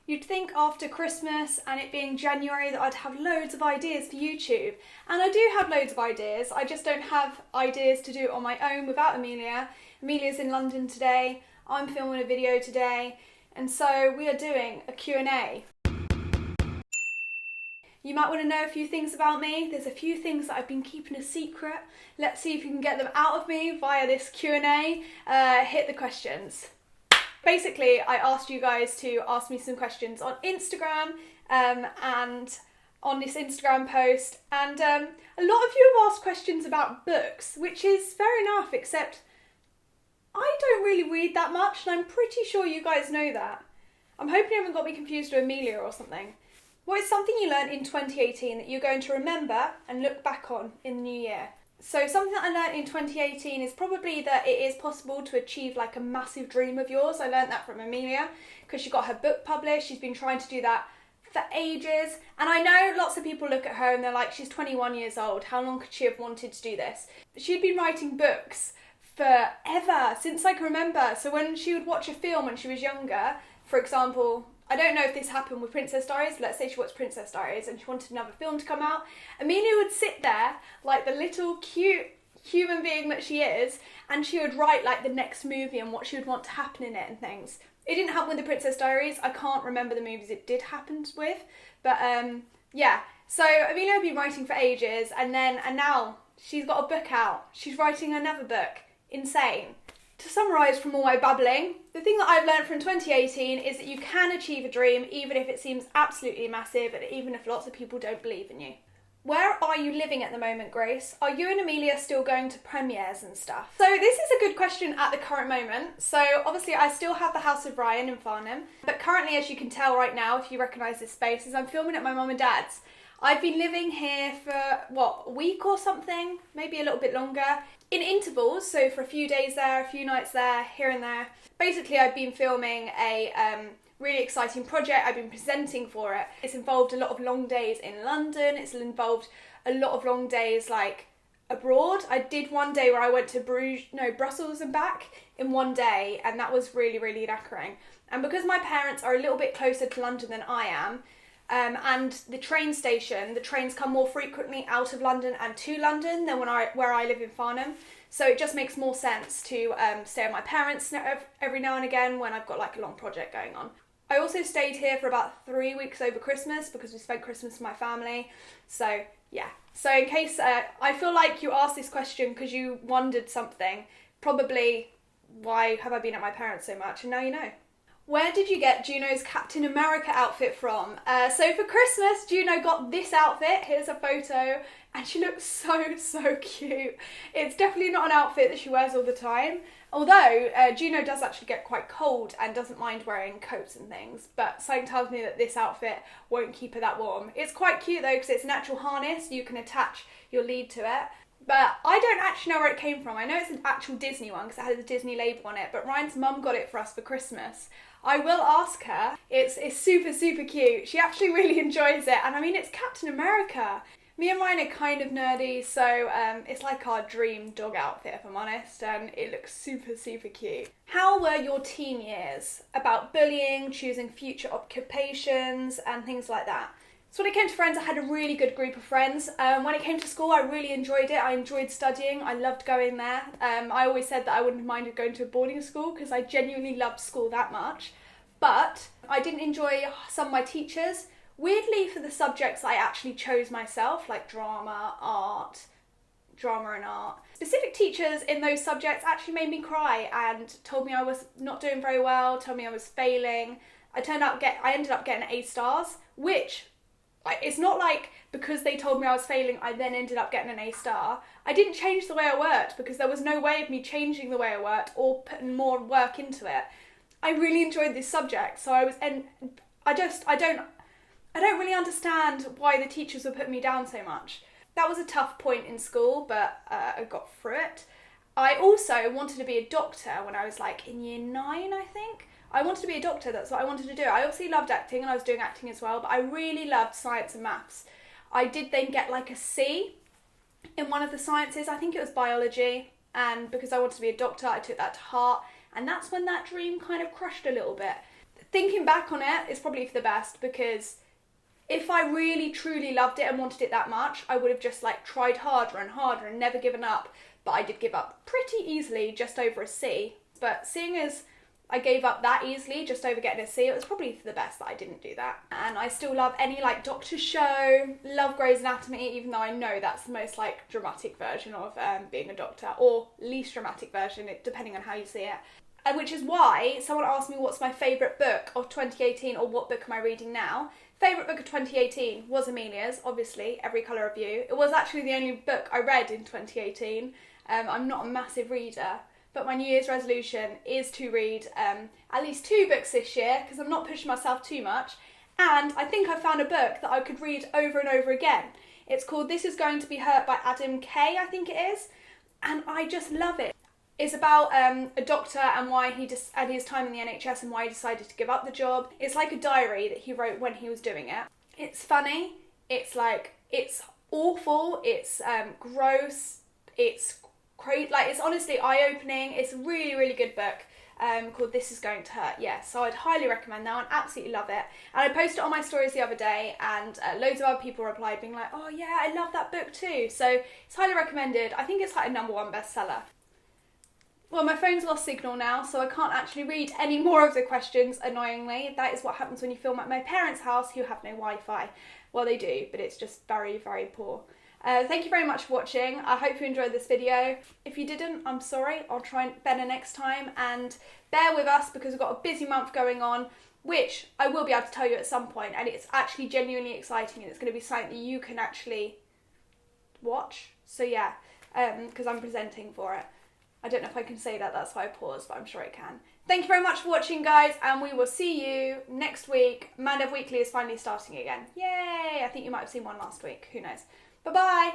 You'd think after Christmas and it being January that I'd have loads of ideas for YouTube. And I do have loads of ideas, I just don't have ideas to do it on my own without Amelia. Amelia's in London today, I'm filming a video today, and so we are doing a Q&A. You might want to know a few things about me. There's a few things that I've been keeping a secret. Let's see if you can get them out of me via this Q&A. Hit the questions. Basically, I asked you guys to ask me some questions on Instagram and on this Instagram post. And a lot of you have asked questions about books, which is fair enough, except I don't really read that much, and I'm pretty sure you guys know that. I'm hoping you haven't got me confused with Amelia or something. What is something you learned in 2018 that you're going to remember and look back on in the new year? So something that I learned in 2018 is probably that it is possible to achieve like a massive dream of yours. I learned that from Amelia because she got her book published. She's been trying to do that for ages. And I know lots of people look at her and they're like, she's 21 years old. How long could she have wanted to do this? She'd been writing books forever, since I can remember. So when she would watch a film when she was younger, for example, I don't know if this happened with Princess Diaries, but let's say she watched Princess Diaries and she wanted another film to come out. Amelia would sit there, like the little cute human being that she is, and she would write like the next movie and what she would want to happen in it and things. It didn't happen with the Princess Diaries. I can't remember the movies it did happen with, but yeah. So Amelia had been writing for ages, and now she's got a book out. She's writing another book. Insane. To summarise from all my babbling, the thing that I've learned from 2018 is that you can achieve a dream even if it seems absolutely massive and even if lots of people don't believe in you. Where are you living at the moment, Grace? Are you and Amelia still going to premieres and stuff? So this is a good question at the current moment. So obviously I still have the house of Ryan in Farnham, but currently, as you can tell right now, if you recognise this space, is I'm filming at my mum and dad's. I've been living here for, a week or something, maybe a little bit longer, in intervals, so for a few days there, a few nights there, here and there. Basically, I've been filming a really exciting project. I've been presenting for it. It's involved a lot of long days in London. It's involved a lot of long days, like, abroad. I did one day where I went to Brussels and back in one day, and that was really, really knackering. And because my parents are a little bit closer to London than I am, and the trains come more frequently out of London and to London than where I live in Farnham. So it just makes more sense to stay at my parents' every now and again when I've got like a long project going on. I also stayed here for about 3 weeks over Christmas because we spent Christmas with my family. So yeah. So in case, I feel like you asked this question because you wondered something, probably why have I been at my parents so much, and now you know. Where did you get Juno's Captain America outfit from? So for Christmas, Juno got this outfit. Here's a photo, and she looks so cute. It's definitely not an outfit that she wears all the time. Although, Juno does actually get quite cold and doesn't mind wearing coats and things, but something tells me that this outfit won't keep her that warm. It's quite cute though, because it's an actual harness. You can attach your lead to it. But I don't actually know where it came from. I know it's an actual Disney one because it has a Disney label on it, but Ryan's mum got it for us for Christmas. I will ask her. It's super cute. She actually really enjoys it, and I mean, it's Captain America. Me and Ryan are kind of nerdy, so it's like our dream dog outfit, if I'm honest, and it looks super cute. How were your teen years? About bullying, choosing future occupations, and things like that. So when it came to friends, I had a really good group of friends. When it came to school, I really enjoyed it. I enjoyed studying. I loved going there. I always said that I wouldn't have minded going to a boarding school because I genuinely loved school that much. But I didn't enjoy some of my teachers. Weirdly, for the subjects I actually chose myself, like drama and art. Specific teachers in those subjects actually made me cry and told me I was not doing very well, told me I was failing. I ended up getting A stars, which... It's not like because they told me I was failing, I then ended up getting an A star. I didn't change the way I worked because there was no way of me changing the way I worked or putting more work into it. I really enjoyed this subject, so I don't really understand why the teachers were putting me down so much. That was a tough point in school, but I got through it. I also wanted to be a doctor when I was like in year 9, I think. I wanted to be a doctor, that's what I wanted to do. I obviously loved acting and I was doing acting as well, but I really loved science and maths. I did then get like a C in one of the sciences, I think it was biology, and because I wanted to be a doctor, I took that to heart, and that's when that dream kind of crushed a little bit. thinking back on it, it's probably for the best, because if I really truly loved it and wanted it that much, I would have just like tried harder and harder and never given up. But I did give up pretty easily, just over a C. But seeing as I gave up that easily, just over getting a C, it was probably for the best that I didn't do that. And I still love any like doctor show, love Grey's Anatomy, even though I know that's the most like dramatic version of being a doctor, or least dramatic version, depending on how you see it. And which is why someone asked me what's my favourite book of 2018, or what book am I reading now. Favourite book of 2018 was Amelia's, obviously, Every Colour of You. It was actually the only book I read in 2018. I'm not a massive reader, but my New Year's resolution is to read at least 2 books this year, because I'm not pushing myself too much. And I think I found a book that I could read over and over again. It's called This Is Going to Be Hurt by Adam Kay, I think it is. And I just love it. It's about a doctor and why he and his time in the NHS and why he decided to give up the job. It's like a diary that he wrote when he was doing it. It's funny. It's awful. It's gross. It's crazy. Like, it's honestly eye-opening. It's a really, really good book called This Is Going to Hurt. Yeah, so I'd highly recommend that one. Absolutely love it. And I posted it on my stories the other day, and loads of other people replied being like, oh yeah, I love that book too. So it's highly recommended. I think it's like a #1 bestseller. Well, my phone's lost signal now, so I can't actually read any more of the questions, annoyingly. That is what happens when you film at my parents' house, who have no Wi-Fi. Well, they do, but it's just very, very poor. Thank you very much for watching. I hope you enjoyed this video. If you didn't, I'm sorry. I'll try better next time, and bear with us because we've got a busy month going on, which I will be able to tell you at some point, and it's actually genuinely exciting, and it's going to be something that you can actually watch. So yeah, because I'm presenting for it. I don't know if I can say that, that's why I paused, but I'm sure I can. Thank you very much for watching, guys, and we will see you next week. Man Dev Weekly is finally starting again. Yay! I think you might have seen one last week. Who knows? Bye-bye!